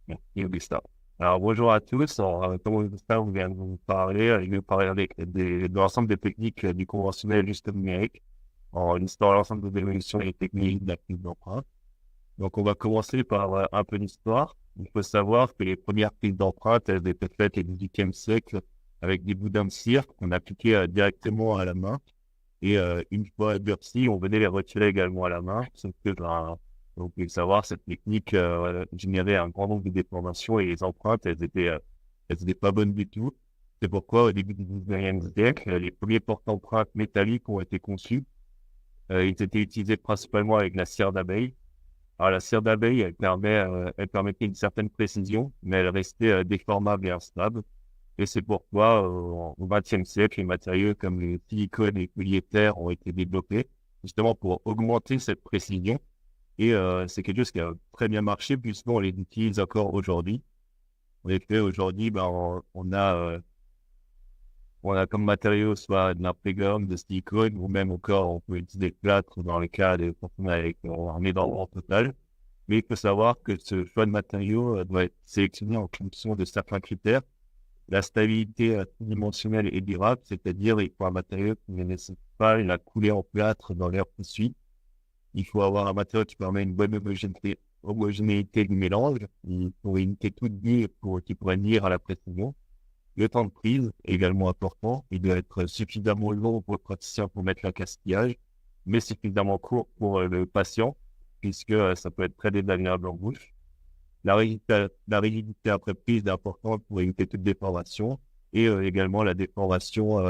Merci, Augustin. Alors, bonjour à tous. Alors, comme Augustin vous vient de vous parler, je vais parler de l'ensemble des techniques du conventionnel juste numérique en listant l'ensemble des évolutions et techniques de la prise d'empreinte. Donc, on va commencer par un peu d'histoire. Il faut savoir que les premières prises d'empreinte, elles étaient faites au XVIIIe siècle avec des boudins de cire qu'on appliquait directement à la main. Et une fois durcis, on venait les retirer également à la main. Sauf que, vous pouvez le savoir, cette technique générait un grand nombre de déformations et les empreintes, elles étaient pas bonnes du tout. C'est pourquoi, au début du 19e siècle, les premiers porte-empreintes métalliques ont été conçus. Ils étaient utilisés principalement avec la cire d'abeille. Alors, la cire d'abeille, elle permettait une certaine précision, mais elle restait déformable et instable. Et c'est pourquoi, au XXe siècle, les matériaux comme le silicone et le polyéther ont été développés, justement pour augmenter cette précision. Et c'est quelque chose qui a très bien marché, puisqu'on les utilise encore aujourd'hui. En effet, aujourd'hui, on a comme matériaux soit de l'imprégum, de silicone, ou même encore, on peut utiliser le plâtre dans le cas de quand on est dans le total. Mais il faut savoir que ce choix de matériaux doit être sélectionné en fonction de certains critères. La stabilité tridimensionnelle et durable, c'est-à-dire il faut un matériau qui ne nécessite pas la coulée en plâtre dans l'air qui suit. Il faut avoir un matériau qui permet une bonne homogénéité du mélange pour éviter toute bulle qui pourrait nuire à la précision. Le temps de prise est également important. Il doit être suffisamment long pour le praticien pour mettre l'accastillage, mais suffisamment court pour le patient, puisque ça peut être très désagréable en bouche. La rigidité après prise est importante pour éviter toute déformation et également une déformation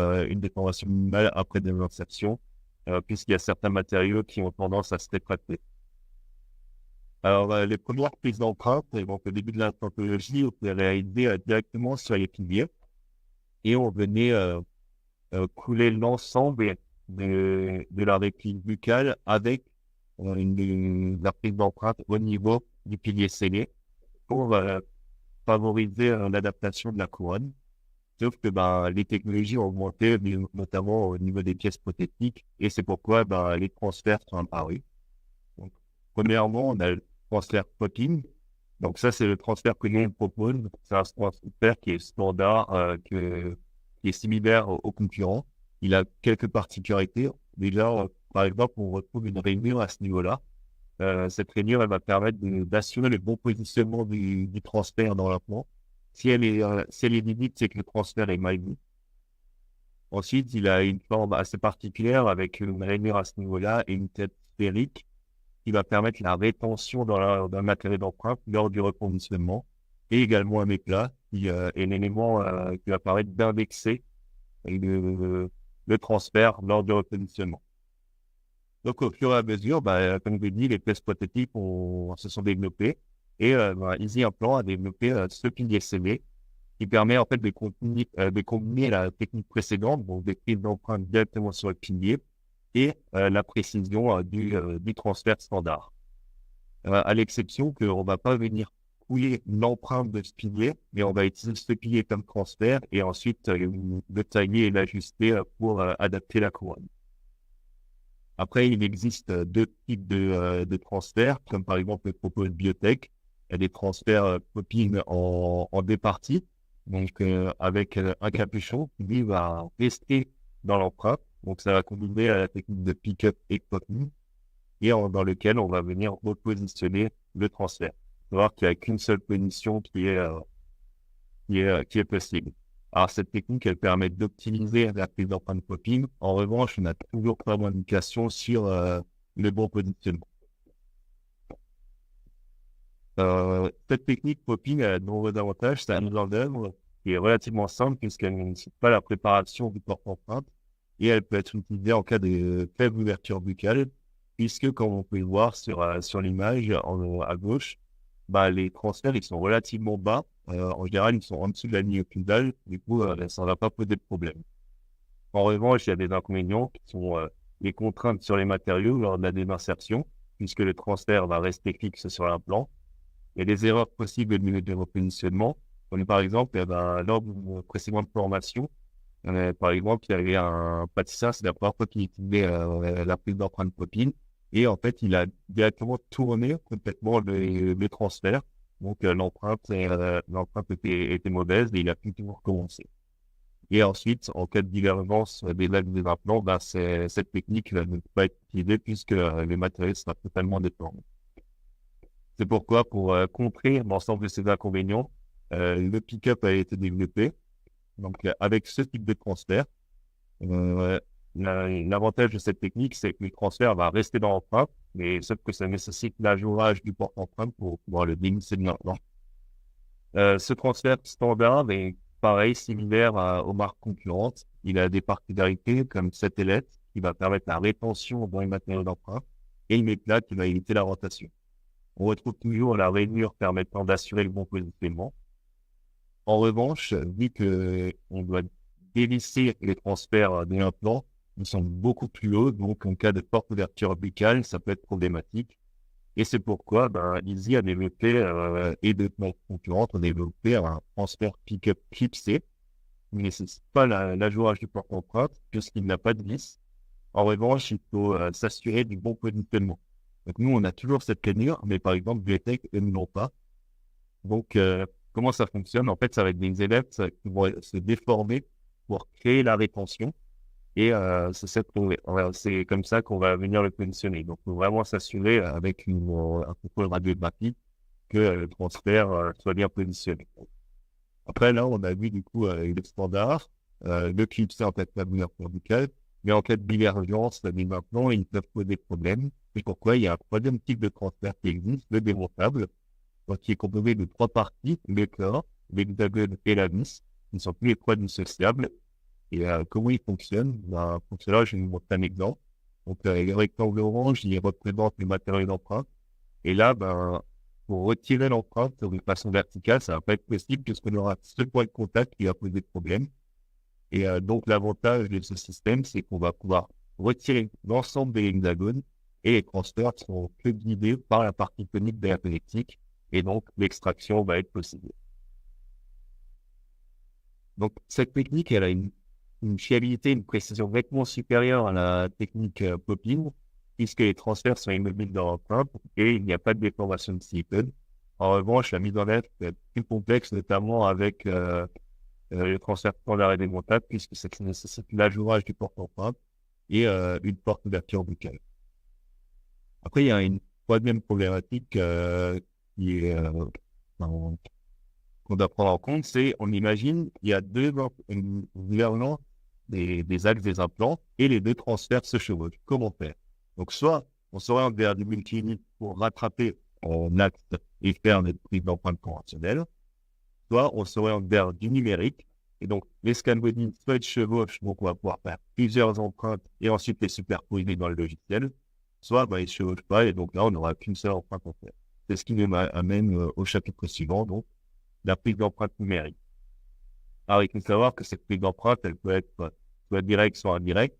minimale après désinsertion, puisqu'il y a certains matériaux qui ont tendance à se rétracter. Alors, les premières prises d'empreintes, donc au début de l'implantologie, on peut réaliser directement sur les piliers et on venait couler l'ensemble de la réplique buccale avec la prise d'empreinte au niveau du pilier scellé pour favoriser l'adaptation de la couronne. Sauf que les technologies ont augmenté, notamment au niveau des pièces prothétiques, et c'est pourquoi les transferts sont apparus. Donc, premièrement, on a le transfert popping. Donc ça, c'est le transfert que nous on propose. C'est un transfert qui est standard, qui est similaire aux concurrents. Il a quelques particularités. Déjà, par exemple, on retrouve une rainure à ce niveau-là. Cette rainure, elle va permettre d'assurer le bon positionnement du transfert dans l'implant. Si elle est limite, c'est que le transfert est mal mis. Ensuite, il a une forme assez particulière avec une rainure à ce niveau-là et une tête sphérique qui va permettre la rétention dans le matériau d'empreinte lors du reconditionnement et également un éclat qui est l'élément qui va permettre d'indexer le transfert lors du reconditionnement. Donc, au fur et à mesure, comme je l'ai dit, les pièces prothétiques se sont développées et Easy Implant a développé ce pilier scellé qui permet en fait de combiner la technique précédente, donc des prises d'empreintes directement sur le pilier et la précision du transfert standard. À l'exception qu'on ne va pas venir couler l'empreinte de ce pilier, mais on va utiliser ce pilier comme transfert et ensuite le tailler et l'ajuster pour adapter la couronne. Après, il existe deux types de transferts, comme par exemple le propose Biotech. Il y a des transferts popping en deux parties, donc avec un capuchon qui lui va rester dans l'empreinte. Donc ça va combiner la technique de pick-up et popping, et dans lequel on va venir repositionner le transfert. Il faut voir qu'il n'y a qu'une seule position qui est possible. Alors, cette technique, elle permet d'optimiser la prise d'empreinte popping. En revanche, on n'a toujours pas d'indication sur le bon positionnement. Cette technique popping a de nombreux avantages. C'est un mise en œuvre qui est relativement simple puisqu'elle ne nécessite pas la préparation du porte-empreinte et elle peut être utilisée en cas de faible ouverture buccale puisque, comme on peut le voir sur l'image à gauche, les transferts, ils sont relativement bas. En général, ils sont en dessous de la ligne occlusale. Du coup, ça ne va pas poser de problème. En revanche, il y a des inconvénients qui sont les contraintes sur les matériaux lors de la désinsertion, puisque le transfert va rester fixe sur l'implant. Il y a des erreurs possibles de repositionnement. Comme par exemple, lors d'une précédente formation, par exemple, il y avait un pâtisseur, c'est la première fois qu'il utilisait la prise d'empreinte popping. Et en fait, il a directement tourné complètement le transfert. Donc, l'empreinte était mauvaise et il a pu tout recommencer. Et ensuite, en cas de divergence des lacs des implants, ben, cette technique ne peut pas être utilisée puisque les matériaux sera totalement déformés. C'est pourquoi, pour contrer l'ensemble de ces inconvénients, le pick-up a été développé. Donc, avec ce type de transfert, euh, l'avantage de cette technique, c'est que le transfert va rester dans l'empreinte, mais sauf que ça nécessite l'ajourage du porte-empreinte pour pouvoir le dévisser de l'implant. Ce transfert standard est pareil, similaire aux marques concurrentes. Il a des particularités comme cette ailette qui va permettre la rétention dans les matériaux d'emprunt et une éclat qui va éviter la rotation. On retrouve toujours la rainure permettant d'assurer le bon positionnement. En revanche, vu que on doit dévisser les transferts de l'implant, ils sont beaucoup plus hauts, donc en cas de forte ouverture buccale, ça peut être problématique. Et c'est pourquoi Easy a développé, et de notre concurrente ont développé un transfert pick-up clipsé, qui ne nécessite pas l'ajourage du porte-empreinte, puisqu'il n'a pas de vis. En revanche, il faut s'assurer du bon positionnement. Donc nous, on a toujours cette rainure, mais par exemple, Biotech, eux ne l'ont pas. Donc, comment ça fonctionne? En fait, ça va être des élèves qui vont se déformer pour créer la rétention. Et c'est comme ça qu'on va venir le positionner. Donc, il faut vraiment s'assurer avec un contrôle radiographie que le transfert soit bien positionné. Après, là, on a vu du coup le standard, le clipsé en cas de tabulaire cortical, mais en cas de divergence, mais maintenant, ils peuvent poser des problèmes. C'est pourquoi il y a un troisième type de transfert qui existe, le démontable, donc, qui est composé de trois parties, le corps, l'hexagone et la vis, qui ne sont plus les trois dissociables. Et comment il fonctionne? Pour cela, je vais vous montrer un exemple. Donc, le rectangle orange, il représente les matériaux d'empreinte. Et là, pour retirer l'empreinte de façon verticale, ça va pas être possible puisqu'on aura ce point de contact qui va poser problème. Et donc, l'avantage de ce système, c'est qu'on va pouvoir retirer l'ensemble des hexagones et les transferts seront que guidés par la partie conique de la connectique. Et donc, l'extraction va être possible. Donc, cette technique, elle a une fiabilité, une précision nettement supérieure à la technique popping, puisque les transferts sont immobiles dans l'empreinte et il n'y a pas de déformation de silicone. En revanche, la mise en œuvre est plus complexe, notamment avec le transfert standard et démontable, puisque ça nécessite l'ajourage du porte-empreinte et une porte d'ouverture buccale. Après, il y a une troisième problématique qui est qu'on doit prendre en compte, c'est, on imagine, il y a deux gouvernements des axes des implants et les deux transferts se chevauchent. Comment faire? Donc, soit on s'oriente vers du multi-unit pour rattraper en axe et faire notre prise d'empreinte conventionnelle, soit on s'oriente vers du numérique. Et donc, les scan body soit ils chevauchent, donc on va pouvoir faire plusieurs empreintes et ensuite les superposer dans le logiciel, soit ils ne chevauchent pas et donc là, on n'aura qu'une seule empreinte à faire. C'est ce qui nous amène au chapitre suivant, donc la prise d'empreinte numérique. Alors, il faut savoir que cette prise d'empreinte, elle peut être soit directe, soit indirecte.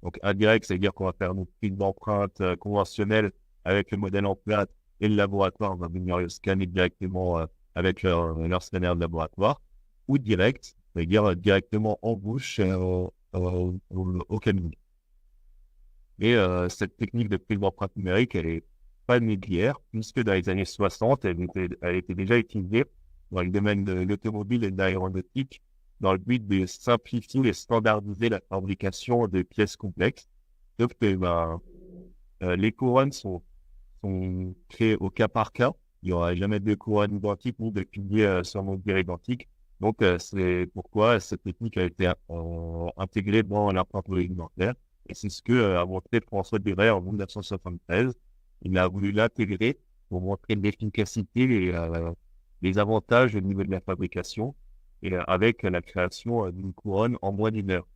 Donc, indirect, c'est-à-dire qu'on va faire une prise d'empreinte conventionnelle avec le modèle en plate et le laboratoire va venir le scanner directement avec leur scanner de laboratoire. Ou direct, c'est-à-dire directement en bouche au cabinet. Et cette technique de prise d'empreinte numérique, elle est pas d'hier, puisque dans les années 60, elle était déjà utilisée dans le domaine de l'automobile et de l'aéronautique, dans le but de simplifier et standardiser la fabrication de pièces complexes. Sauf que les couronnes sont créées au cas par cas. Il n'y aura jamais de couronne identique ni de piliers sur modèle identique. Donc, c'est pourquoi cette technique a été intégrée dans l'empreinte alimentaire. Et c'est ce que a montré François Deray en 1973. Il a voulu l'intégrer pour montrer l'efficacité et les avantages au niveau de la fabrication et avec la création d'une couronne en moins d'une heure.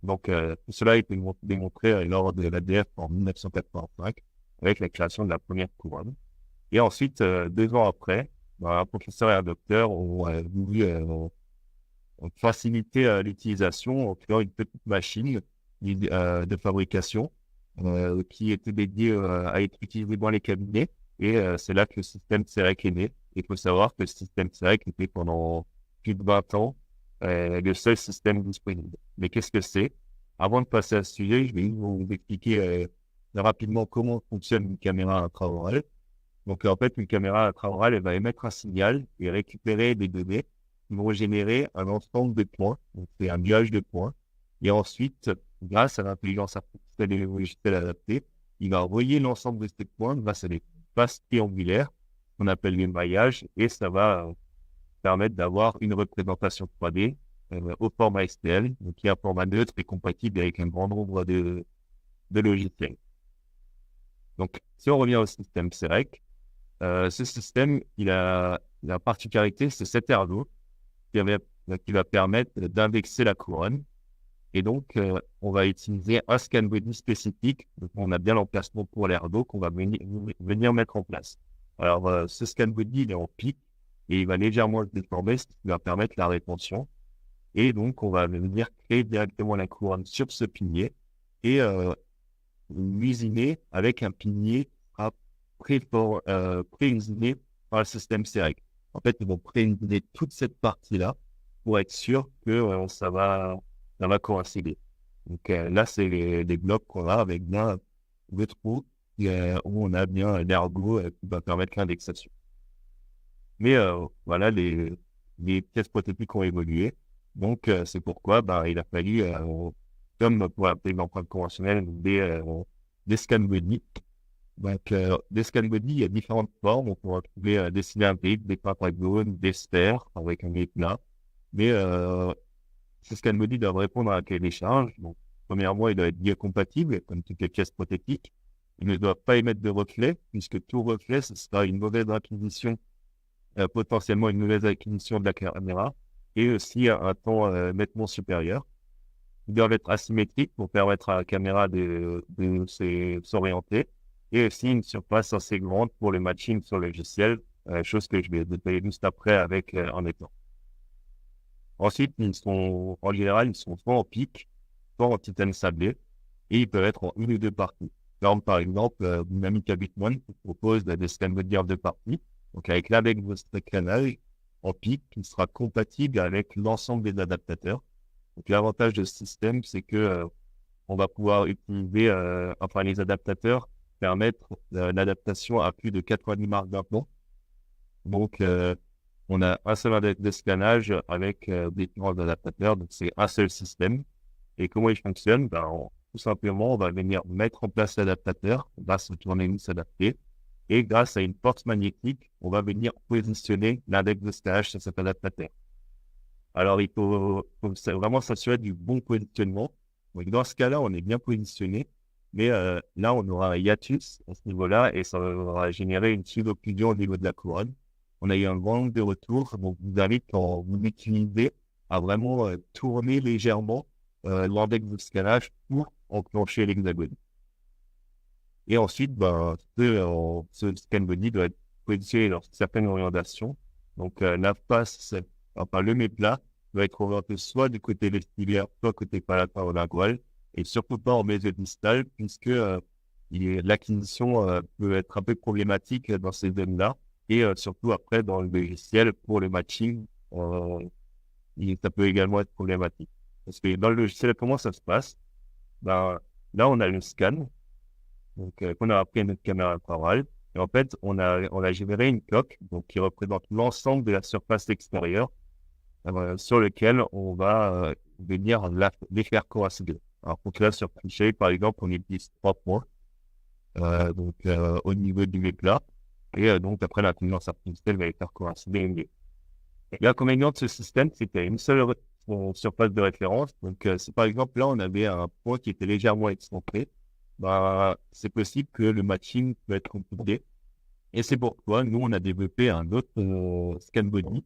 Donc, tout cela a été démontré lors de l'ADF en 1985 avec la création de la première couronne. Et ensuite, 2 ans après, un professeur et un docteur ont voulu faciliter l'utilisation en créant une petite machine de fabrication qui était dédiée à être utilisée dans les cabinets. Et c'est là que le système CEREC est né. Il faut savoir que le système CEREC était pendant plus de 20 ans le seul système disponible. Mais qu'est-ce que c'est? Avant de passer à ce sujet, je vais vous expliquer rapidement comment fonctionne une caméra intraorale. Donc, en fait, une caméra intraorale, elle va émettre un signal et récupérer des données qui vont générer un ensemble de points. Donc, c'est un nuage de points. Et ensuite, grâce à l'intelligence artificielle et les logiciels adaptés, il va envoyer l'ensemble de ces points grâce à des faces triangulaires qu'on appelle les maillages et ça va permettre d'avoir une représentation 3D au format STL, donc qui est un format neutre et compatible avec un grand nombre de logiciels. Donc, si on revient au système CEREC, ce système, il a la particularité, c'est cet ergot qui va permettre d'indexer la couronne. Et donc, on va utiliser un scan body spécifique. Donc, on a bien l'emplacement pour l'ergot qu'on va venir mettre en place. Alors, ce scan body, il est en pic et il va légèrement se déformer, ce qui va permettre la rétention. Et donc, on va venir créer directement la couronne sur ce pilier et l'usiner avec un pilier pré-usiné par le système CEREC. En fait, ils vont pré-usiner toute cette partie-là pour être sûr que ça va coïncider. Donc là, c'est les blocs qu'on a avec bien le trou où on a bien l'ergot qui va permettre l'indexation. Mais voilà, les pièces prototypes ont évolué. Donc, c'est pourquoi il a fallu, comme pour appeler l'empreinte conventionnelle, des scan body. Donc, des scan body, il y a différentes formes. On peut trouver des cylindriques, des pentagones, des sphères avec un éclat. Mais ces scan body doivent répondre à un cahier des charges. Donc, premièrement, il doit être biocompatible, comme toutes les pièces prothétiques. Il ne doit pas émettre de reflet, puisque tout reflet, ce sera une mauvaise acquisition, potentiellement une mauvaise acquisition de la caméra, et aussi un temps nettement supérieur. Ils doivent être asymétriques pour permettre à la caméra de s'orienter, et aussi une surface assez grande pour le matching sur le logiciel, chose que je vais détailler juste après avec en étant. Ensuite, en général, ils sont soit en pic, soit en titane sablé, et ils peuvent être en une ou deux parties. Par exemple, Dynamic Habit One propose des scans body en deux parties, donc avec l'index de votre canal en pic qui sera compatible avec l'ensemble des adaptateurs. Donc l'avantage de ce système, c'est que on va pouvoir utiliser, les adaptateurs permettent l'adaptation à plus de 90 marques d'implant. Donc, on a un seul index de scannage avec différents adaptateurs, donc c'est un seul système. Et comment il fonctionne? Tout simplement, on va venir mettre en place l'adaptateur grâce au tournevis adapté. Et grâce à une force magnétique, on va venir positionner l'index de scannage sur cet adaptateur. Alors, il faut vraiment s'assurer du bon positionnement. Donc, dans ce cas-là, on est bien positionné. Mais là, on aura un hiatus à ce niveau-là et ça va générer une sud-occlusion au niveau de la couronne. On a eu un grand nombre de retours. Donc, je vous invite, quand vous l'utilisez, à vraiment tourner légèrement l'index de scannage pour enclencher l'hexagone. Et ensuite, ce scan body doit être positionné dans certaines orientations. Donc, la face, le méplat doit être orienté soit du côté vestibulaire, soit côté palato-lingual, et surtout pas en mésodistal, puisque l'acquisition peut être un peu problématique dans ces zones-là, et surtout après dans le logiciel pour le matching, ça peut également être problématique. Parce que dans le logiciel, comment ça se passe? Là, on a le scan, donc qu'on a appris à notre caméra intraorale. Et en fait, on a généré une coque donc, qui représente l'ensemble de la surface extérieure sur lequel on va venir les faire coïncider. Alors, pour que là, sur cliché, par exemple, on utilise 3 points au niveau du méplat. Et donc, après, l'intelligence artificielle va les faire coïncider mieux. L'inconvénient de ce système, c'est qu'il y a une seule surface de référence. Donc, si par exemple, là, on avait un point qui était légèrement excentré, c'est possible que le matching peut être compliqué. Et c'est pourquoi nous, on a développé un autre scan body,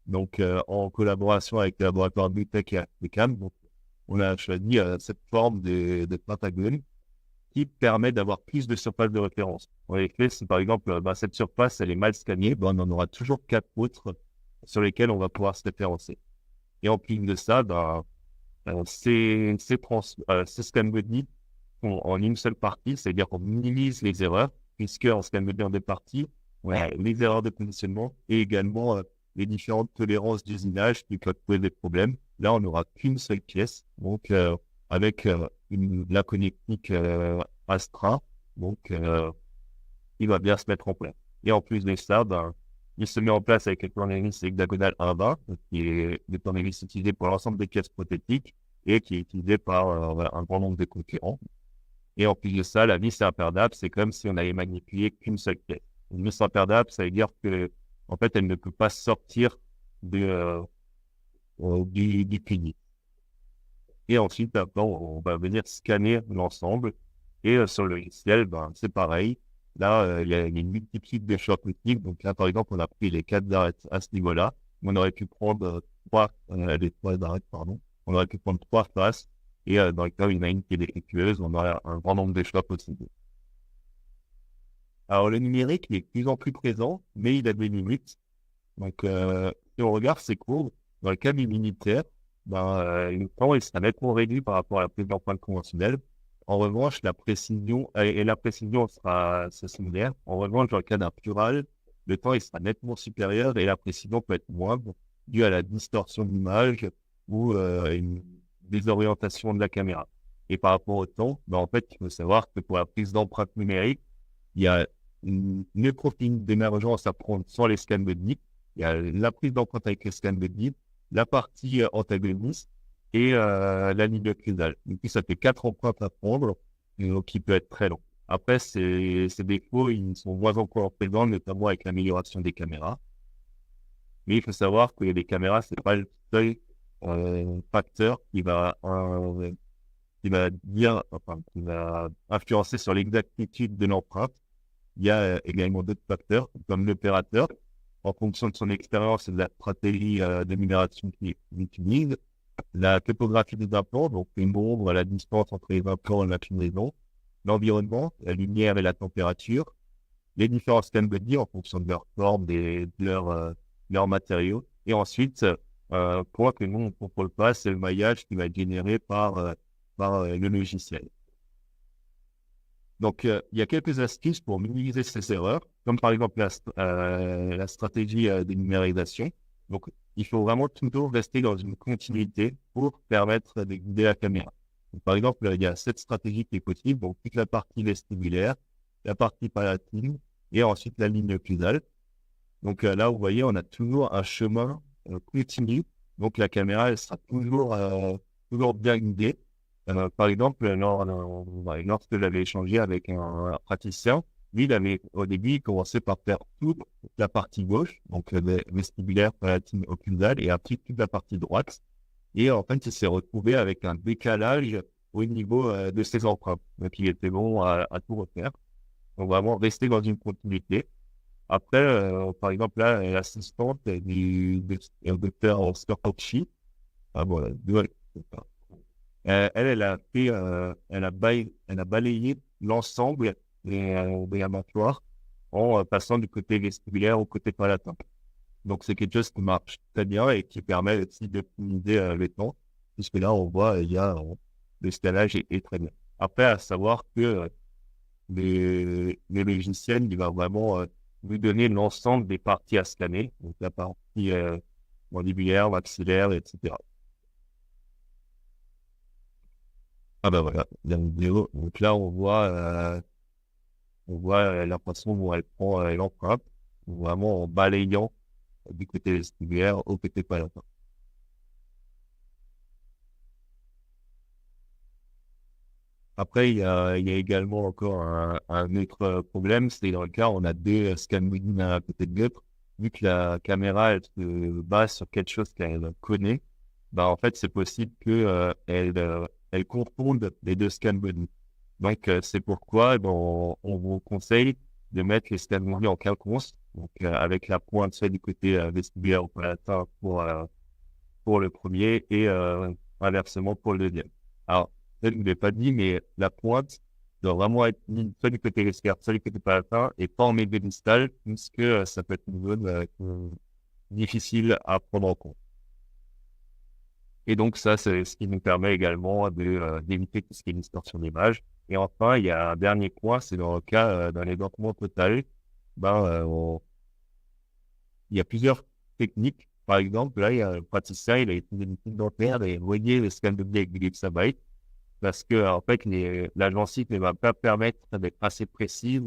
donc en collaboration avec le laboratoire Biotech et Aplicam. Donc, on a choisi cette forme de pentagone qui permet d'avoir plus de surface de référence. En effet, si par exemple, cette surface, elle est mal scannée, on en aura toujours 4 autres sur lesquels on va pouvoir se référencer. Et en plus de ça, ces scan body sont en une seule partie, c'est-à-dire qu'on minimise les erreurs, puisque en scan body en deux parties, on a les erreurs de positionnement et également les différentes tolérances d'usinage qui peuvent poser des problèmes. Là, on n'aura qu'une seule pièce, donc avec la connectique Astra, donc il va bien se mettre en place. Et en plus de ça, il se met en place avec le tournevis hexagonal 1-20, qui est le tournevis utilisé pour l'ensemble des pièces prothétiques et qui est utilisé par un grand nombre de concurrents. Et en plus de ça, la vis imperdable, c'est comme si on avait manipuler qu'une seule pièce. Une vis imperdable, ça veut dire que, en fait, elle ne peut pas sortir du pilier. Et ensuite, maintenant, on va venir scanner l'ensemble. Et sur le logiciel, c'est pareil. Là, il y a une multitude de choix techniques. Donc là, par exemple, on a pris les 4 arêtes à ce niveau-là. On aurait pu prendre les 3 arêtes, pardon. On aurait pu prendre 3 faces. Et dans le cas où il y en a une qui est défectueuse, on aurait un grand nombre de choix possibles. Alors, le numérique, il est de plus en plus présent, mais il a des limites. Donc, si on regarde ces courbes, dans le cas du militaire, le temps il sera nettement réduit par rapport à la prise d'empreinte conventionnelle. En revanche, la précision sera similaire. En revanche, dans le cas d'un plural, le temps il sera nettement supérieur et la précision peut être moindre due à la distorsion de l'image ou une désorientation de la caméra. Et par rapport au temps, en fait, il faut savoir que pour la prise d'empreinte numérique, il y a une profil d'émergence à prendre sur les scans de NIP. Il y a la prise d'empreinte avec les scans de NIP, la partie antagoniste et la ligne occlusale. Du coup, ça fait 4 empreintes à prendre, donc qui peut être très long. Après, ces défauts, ils sont moins encore présents, notamment avec l'amélioration des caméras. Mais il faut savoir que les caméras, c'est pas le seul facteur qui va influencer sur l'exactitude de l'empreinte. Il y a également d'autres facteurs, comme l'opérateur, en fonction de son expérience et de la stratégie de numération qu'il utilise, la topographie des implants, donc les nombres, la distance entre les implants et l'inclinaison, l'environnement, la lumière et la température, les différents scans body en fonction de leur forme, de leurs matériaux, et ensuite, point que nous, on ne contrôle pas, c'est le maillage qui va être généré par le logiciel. Donc, il y a quelques astuces pour minimiser ces erreurs, comme par exemple la stratégie de numérisation. Donc, il faut vraiment toujours rester dans une continuité pour permettre de guider la caméra. Donc, par exemple, il y a cette stratégie qui est possible, donc toute la partie vestibulaire, la partie palatine et ensuite la ligne occlusale. Donc là, vous voyez, on a toujours un chemin continu. Donc, la caméra, elle sera toujours bien guidée. Par exemple, lorsque j'avais échangé avec un praticien, lui, au début, il commençait par faire toute la partie gauche, donc vestibulaire, palatine, occlusale, et après toute la partie droite. Et en fait, il s'est retrouvé avec un décalage au niveau de ses empreintes. Donc, il était bon à tout refaire. Donc, vraiment, rester dans une continuité. Après, par exemple, là, l'assistante du docteur Skorpocci, elle a fait, elle a balayé l'ensemble des abattoirs en passant du côté vestibulaire au côté palatin. Donc, c'est quelque chose qui marche très bien et qui permet aussi d'optimiser le temps, puisque là, on voit, il y a le scalage est très bien. Après, à savoir que les logiciels, il va vraiment vous donner l'ensemble des parties à scanner, donc la partie mandibulaire, maxillaire, etc. Ah ben voilà, la vidéo. Donc là, on voit la façon dont elle prend l'empreinte, vraiment en balayant du côté vestibulaire au côté palatin. Après, il y a également encore un autre problème, c'est dans le cas où on a deux scans mobiles à côté de l'autre, vu que la caméra elle se base sur quelque chose qu'elle connaît, en fait, c'est possible que elle confonde les deux scans mobiles. Donc, c'est pourquoi on vous conseille de mettre les scans mobiles en quinconce, donc avec la pointe soit du côté vestibulaire ou palatin pour le premier et inversement pour le deuxième. Alors, je ne l'ai pas dit, mais la pointe doit vraiment être mise soit du côté vestibulaire, soit du côté palatin et pas en médial distal, puisque ça peut être une zone difficile à prendre en compte. Et donc, ça, c'est ce qui nous permet également d'éviter tout ce qui est distorsion d'image. Et enfin, il y a un dernier point, c'est dans le cas d'un édentement total. Il y a plusieurs techniques. Par exemple, là, il y a un praticien, il a utilisé une petite dentaire et voyez le scan de biais avec du Gipsabite parce que, en fait, la gencive ne va pas permettre d'être assez précise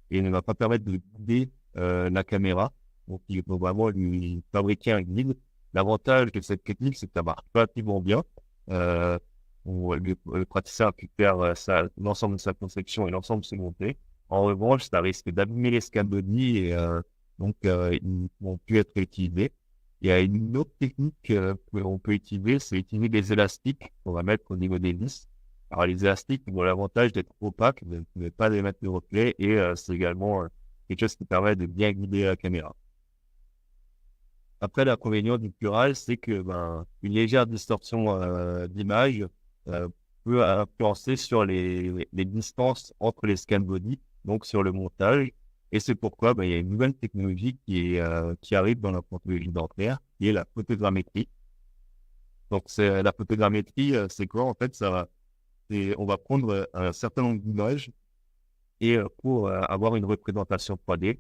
et ne va pas permettre de guider la caméra. Donc, il faut vraiment lui fabriquer un guide. L'avantage de cette technique, c'est que ça marche relativement bien. Euh, le praticien a pu faire l'ensemble de sa conception et l'ensemble de ses montées. En revanche, ça risque d'abîmer les scan body et ils vont plus être utilisés. Il y a une autre technique qu'on peut utiliser, c'est utiliser des élastiques qu'on va mettre au niveau des vis. Alors, les élastiques ont l'avantage d'être opaques, de ne pas les mettre de reflet et c'est également quelque chose qui permet de bien guider la caméra. Après, l'inconvénient du cural, c'est que une légère distorsion d'image euh, peut influencer sur les distances entre les scan body, donc sur le montage. Et c'est pourquoi il y a une nouvelle technologie qui arrive dans la photographie dentaire, qui est la photogrammétrie. Donc, la photogrammétrie, c'est quoi? En fait, on va prendre un certain nombre d'images et pour avoir une représentation 3D.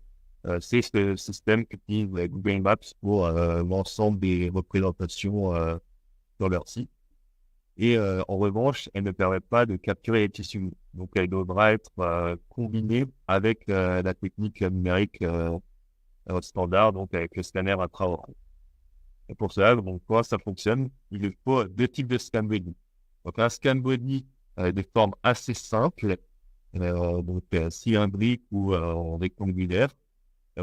C'est ce système qu'utilise Google Maps pour l'ensemble des représentations sur leur site. Et en revanche, elle ne permet pas de capturer les tissus. Donc, elle devra être combinée avec la technique numérique standard, donc avec le scanner intraoral. Et pour cela, donc, comment ça fonctionne? Il faut deux types de scan body. Donc, un scan body de forme assez simple, donc cylindrique ou rectangulaire.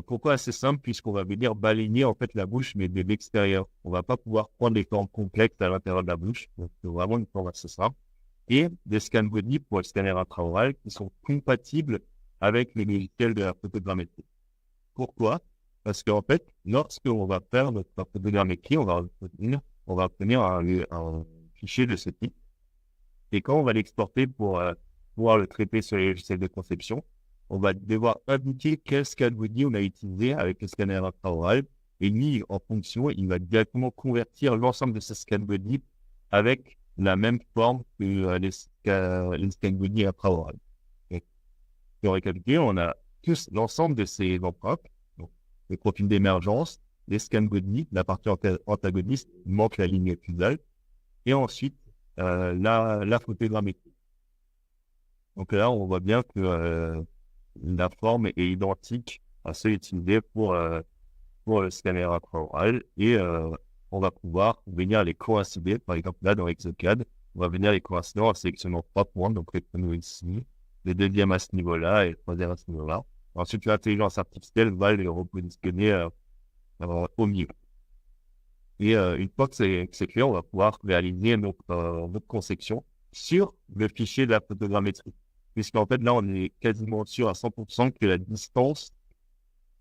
Pourquoi assez simple? Puisqu'on va venir balayer en fait la bouche, mais de l'extérieur. On va pas pouvoir prendre des formes complexes à l'intérieur de la bouche. Donc, c'est vraiment une forme assez simple. Et des scans body pour le scanner intraoral qui sont compatibles avec les logiciels de la photogrammétrie. Pourquoi? Parce qu'en fait, lorsqu'on va faire notre photogrammétrie, on va obtenir un fichier de ce type. Et quand on va l'exporter pour pouvoir le traiter sur les logiciels de conception, on va devoir indiquer quel scan body on a utilisé avec le scanner intraoral. Et lui, en fonction, il va directement convertir l'ensemble de ces scan body avec la même forme que les scan body intraoral. Pour récapituler, on a tous l'ensemble de ces empreintes, donc le profil d'émergence, les scan body, la partie antagoniste, il manque la ligne causale, et ensuite la photogrammétrie. Donc là, on voit bien que la forme est identique à celle utilisée pour le scanner intraoral et on va pouvoir venir les coïncider. Par exemple, là, dans Exocad, on va venir les coïncider en sélectionnant 3 points, donc les panneaux ici, le deuxième à ce niveau-là et le troisième à ce niveau-là. Ensuite, l'intelligence artificielle va les repositionner au milieu. Et une fois que c'est fait, on va pouvoir réaliser notre conception sur le fichier de la photogrammétrie. Puisqu'en fait, là, on est quasiment sûr à 100% que la distance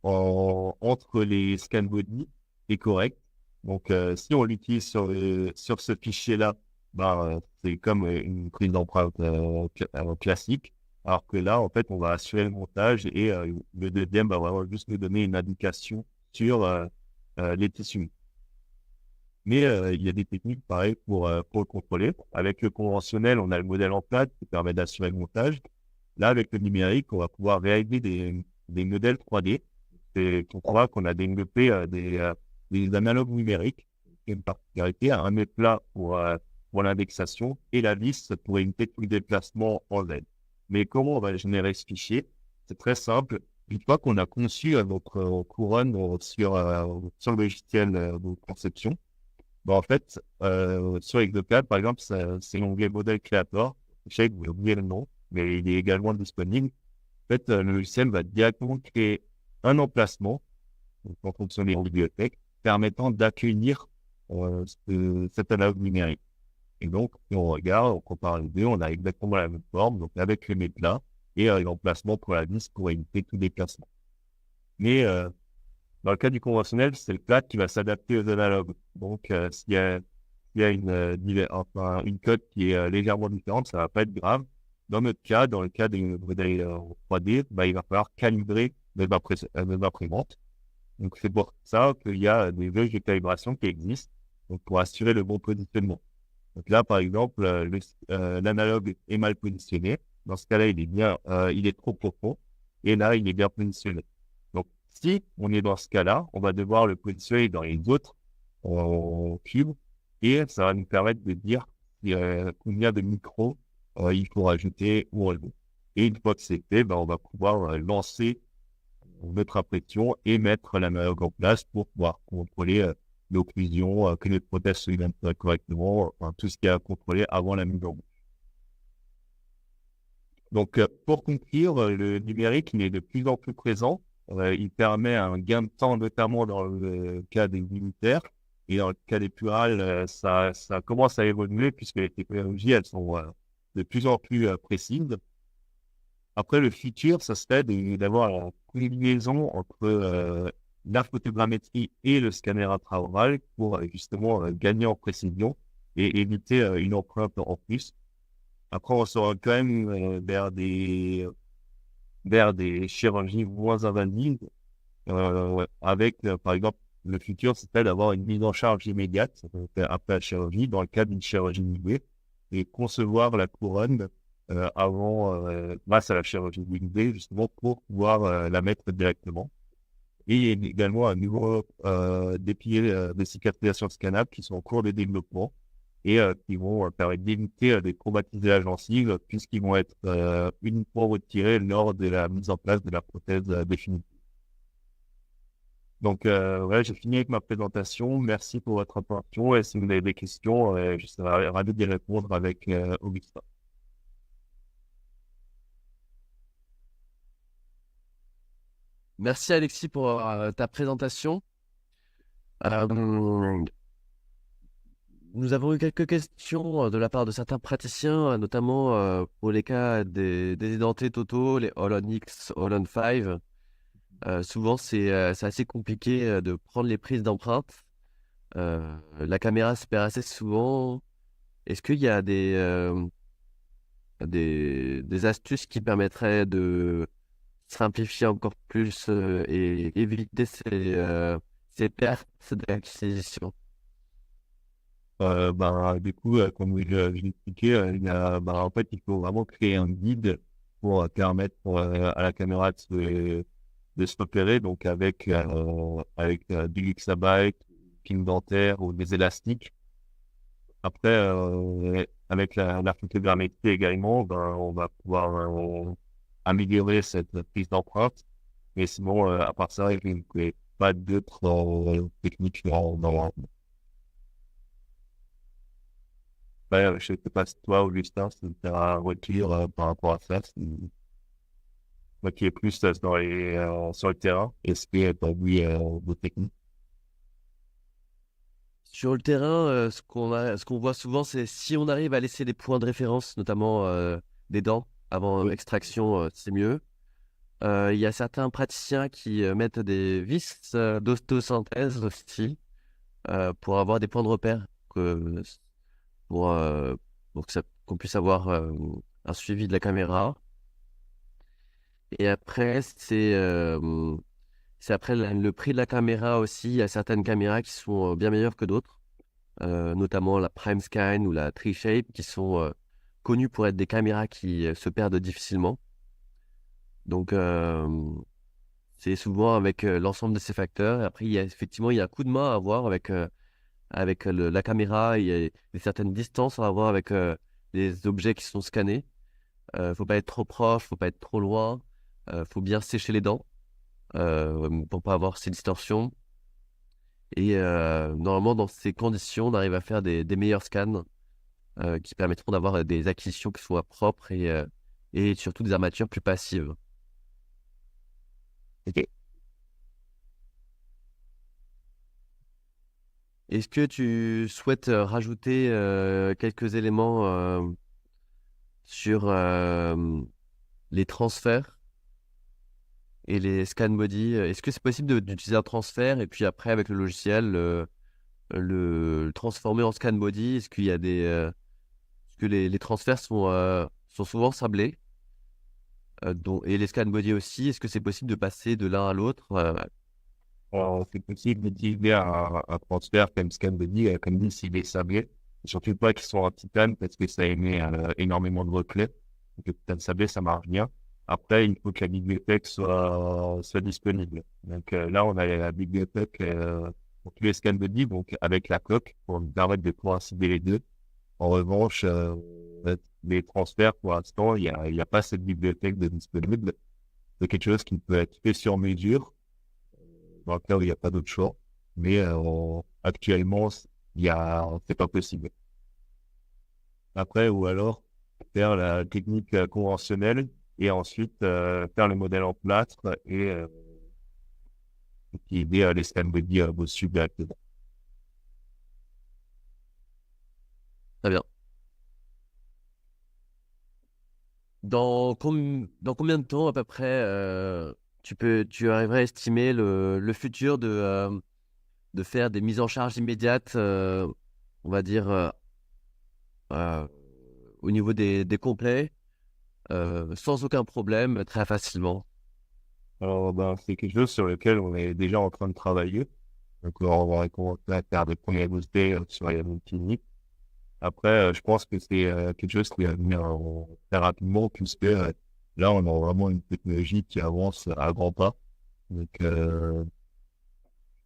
entre les scan body est correcte. Donc, si on l'utilise sur ce fichier-là, c'est comme une prise d'empreinte classique. Alors que là, en fait, on va assurer le montage et le deuxième va vraiment juste nous donner une indication sur les tissus. Mais il y a des techniques pareilles pour le contrôler. Avec le conventionnel, on a le modèle en plate qui permet d'assurer le montage. Là, avec le numérique, on va pouvoir réaliser des modèles 3D. On croit qu'on a développé des analogues numériques. Une particularité, un nœud plat pour l'indexation et la vis pour éviter tout le déplacement en Z. Mais comment on va générer ce fichier? C'est très simple. Une fois qu'on a conçu notre couronne sur le logiciel de conception, en fait, sur Exocad, par exemple, c'est l'onglet Model Creator. Je sais que vous oubliez le nom, mais il est également disponible. En fait, le logiciel va directement créer un emplacement, donc en fonction des bibliothèques, permettant d'accueillir cet analogue numérique. Et donc, si on regarde, on compare les deux, on a exactement la même forme, donc avec le méplat et l'emplacement pour la vis pour éviter tout déplacement. Mais dans le cas du conventionnel, c'est le plat qui va s'adapter aux analogues. Donc, s'il y a une cote qui est légèrement différente, ça ne va pas être grave. Dans notre cas, dans le cas des modèles 3D, il va falloir calibrer nos imprimantes. Donc, c'est pour ça qu'il y a des jeux de calibration qui existent donc pour assurer le bon positionnement. Donc là, par exemple, l'analogue est mal positionné. Dans ce cas-là, il est trop profond. Et là, il est bien positionné. Donc, si on est dans ce cas-là, on va devoir le positionner dans les autres cubes. Et ça va nous permettre de dire combien de micros il faut rajouter ou relever. Et une fois que c'est fait, on va pouvoir lancer mettre à pression et mettre la maillot en place pour pouvoir contrôler l'occlusion, que les prothèses se alimentent correctement, enfin, tout ce qu'il y a à contrôler avant la mise en bouche. Donc, pour conclure, le numérique il est de plus en plus présent. Il permet un gain de temps, notamment dans le cas des militaires. Et dans le cas des plurales, ça commence à évoluer puisque les technologies, elles sont de plus en plus précises. Après, le futur, ça serait d'avoir une combinaison entre la photogrammétrie et le scanner intraoral pour justement gagner en précision et éviter une empreinte en plus. Après, on sera quand même vers des chirurgies moins invasives, avec, par exemple, le futur, c'est d'avoir une mise en charge immédiate après la chirurgie, dans le cas d'une chirurgie doublée, et concevoir la couronne grâce à la chirurgie doublée, justement, pour pouvoir la mettre directement. Et il y a également un nouveau des piliers de cicatrisation scannable qui sont en cours de développement et qui vont permettre d'éviter de traumatiser la gencive puisqu'ils vont être uniquement retirés lors de la mise en place de la prothèse définitive. Donc, voilà, j'ai fini avec ma présentation. Merci pour votre attention et si vous avez des questions, je serai ravi d'y répondre avec Augustin. Merci Alexis pour ta présentation. Nous avons eu quelques questions de la part de certains praticiens, notamment pour les cas des édentés totaux, les All-on-X, All-on-5. Souvent, c'est assez compliqué de prendre les prises d'empreintes. La caméra se perd assez souvent. Est-ce qu'il y a des astuces qui permettraient de simplifier encore plus et éviter ces pertes d'acquisition? Du coup, comme je l'expliquais, en fait, il faut vraiment créer un guide pour permettre à la caméra de se repérer, donc avec du Luxabite, King dentaire ou des élastiques. Après, avec la photogrammétrie également, on va pouvoir améliorer cette prise d'empreinte. Mais sinon, à part ça, il n'y a pas d'autres techniques dans je sais pas si toi, Augustin, si tu as un retour par rapport à ça. Moi qui est plus sur le terrain, est-ce que tu as vu vos techniques? Sur le terrain, ce qu'on voit souvent, c'est si on arrive à laisser des points de référence, notamment des dents, avant extraction, c'est mieux. Il y a certains praticiens qui mettent des vis d'ostosynthèse aussi pour avoir des points de repère, pour, euh, qu'on puisse avoir un suivi de la caméra. Et après, c'est après le prix de la caméra aussi. Il y a certaines caméras qui sont bien meilleures que d'autres, notamment la PrimeScan ou la TreeShape, qui sont connues pour être des caméras qui se perdent difficilement. Donc, c'est souvent avec l'ensemble de ces facteurs. Et après, effectivement, il y a un coup de main à avoir avec la caméra. Il y a certaines distances à avoir avec les objets qui sont scannés. Faut pas être trop proche, faut pas être trop loin. Faut bien sécher les dents pour pas avoir ces distorsions. Et normalement, dans ces conditions, on arrive à faire des meilleurs scans qui permettront d'avoir des acquisitions qui soient propres et surtout des armatures plus passives. Ok. Est-ce que tu souhaites rajouter quelques éléments sur les transferts et les scan body? Est-ce que c'est possible d'utiliser un transfert et puis après, avec le logiciel, le transformer en scan body? Est-ce qu'il y a est-ce que les transferts sont souvent sablés et les scan body aussi? Est-ce que c'est possible de passer de l'un à l'autre? C'est possible d'utiliser un transfert comme ScanBuddy, comme dit, s'il est sablé. Surtout pas qu'ils sont en titane parce que ça émet énormément de reflets. Donc, le titane sablé, ça marche bien. Après, il faut que la bibliothèque soit disponible. Donc là, on a la bibliothèque pour tous les ScanBuddy, donc avec la coque, pour nous permettre de pouvoir cibler les deux. En revanche, les transferts, pour l'instant, il y a pas cette bibliothèque de disponible. de quelque chose qui peut être fait sur mesure, dans le cas où il n'y a pas d'autre choix. Mais actuellement, c'est pas possible. Après, ou alors faire la technique conventionnelle et ensuite faire le modèle en plâtre et aider les scan body dessus directement. Très bien. Dans combien de temps à peu près tu arriverais à estimer le futur de faire des mises en charge immédiates, on va dire, euh, au niveau des complets, sans aucun problème, très facilement? Alors, ben, c'est quelque chose sur lequel on est déjà en train de travailler. Donc, on va commencer à faire des premiers boostés sur les cliniques. Après, je pense que c'est quelque chose qui va venir très rapidement, puisque là, on a vraiment une technologie qui avance à grands pas. Donc, je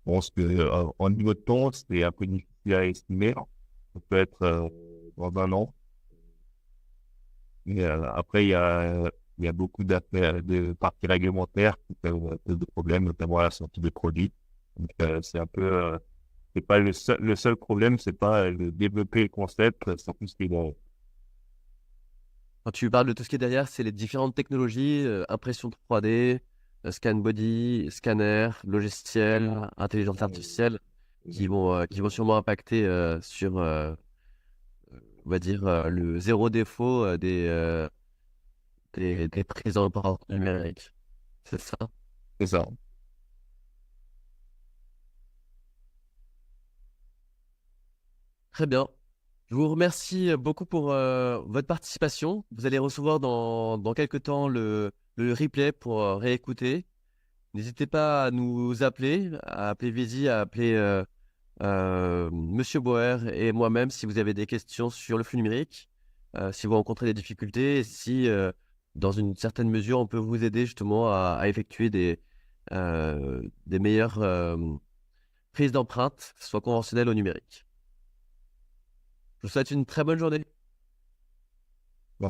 pense que en niveau de temps, c'est un peu difficile à estimer. Ça peut être dans un an. Mais après, il y a beaucoup d'affaires, de parties réglementaires qui peuvent poser des problèmes, notamment à la sortie des produits. Donc, c'est un peu, c'est pas le seul problème, c'est pas de développer le concept, c'est plus qu'il est Quand tu parles de tout ce qui est derrière, c'est les différentes technologies, impression 3D, scan body, scanner, logiciel, intelligence artificielle, qui vont sûrement impacter sur, on va dire, le zéro défaut des prises d'empreintes numériques. C'est ça. c'est ça. Très bien. Je vous remercie beaucoup pour votre participation. Vous allez recevoir dans quelques temps le replay pour réécouter. N'hésitez pas à nous appeler, à appeler Visi, à appeler Monsieur Boer et moi-même si vous avez des questions sur le flux numérique, si vous rencontrez des difficultés, et si dans une certaine mesure on peut vous aider justement à effectuer des meilleures prises d'empreintes, soit conventionnelles ou numériques. Je vous souhaite une très bonne journée. Bon,